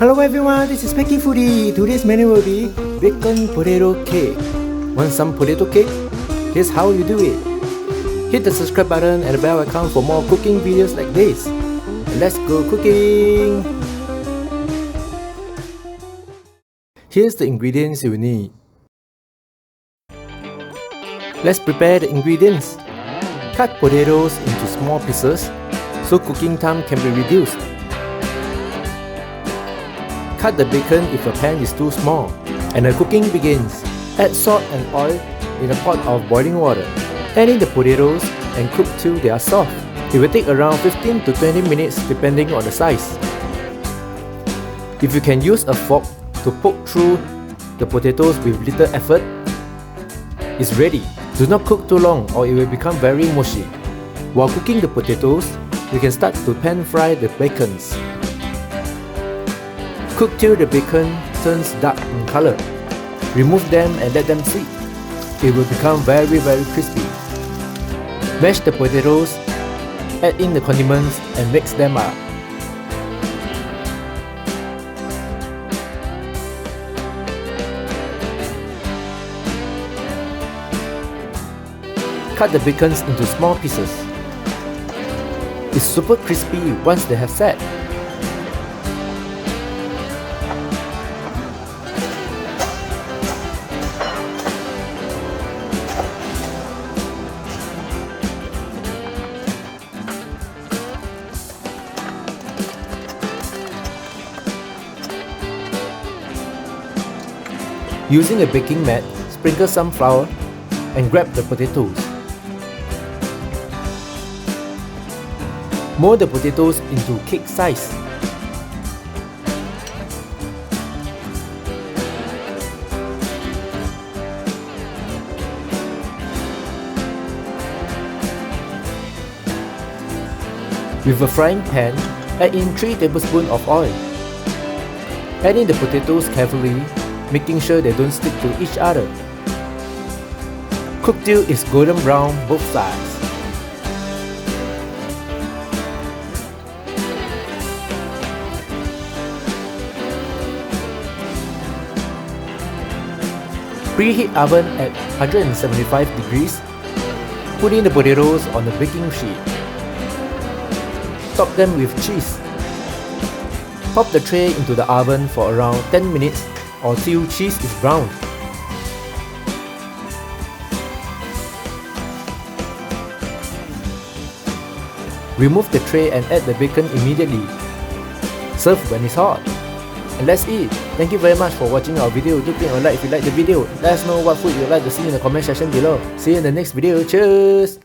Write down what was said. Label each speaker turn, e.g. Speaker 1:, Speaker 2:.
Speaker 1: Hello everyone, this is speckyfoodie. Today's menu will be bacon potato cake. Want some potato cake? Here's how you do it. Hit the subscribe button and the bell icon for more cooking videos like this. And let's go cooking! Here's the ingredients you will need. Let's prepare the ingredients. Cut potatoes into small pieces so cooking time can be reduced. Cut the bacon if your pan is too small. And the cooking begins. Add salt and oil in a pot of boiling water. Add in the potatoes and cook till they are soft. It will take around 15 to 20 minutes depending on the size. If you can use a fork to poke through the potatoes with little effort, it's ready. Do not cook too long or it will become very mushy. While cooking the potatoes, you can start to pan fry the bacons. Cook till the bacon turns dark in color. Remove them and let them sit. It will become very crispy. Mash the potatoes, add in the condiments and mix them up. Cut the bacons into small pieces. It's super crispy once they have set. Using a baking mat, sprinkle some flour and grab the potatoes. Mold the potatoes into cake size. With a frying pan, add in 3 tablespoons of oil. Add in the potatoes carefully, making sure they don't stick to each other. Cook till it's golden brown both sides. Preheat oven at 175 degrees. Put in the potatoes on the baking sheet. Top them with cheese. Pop the tray into the oven for around 10 minutes or till cheese is brown. Remove the tray and add the bacon immediately. Serve when it's hot. And let's eat! Thank you very much for watching our video. Do click on like if you like the video. Let us know what food you'd like to see in the comment section below. See you in the next video. Cheers!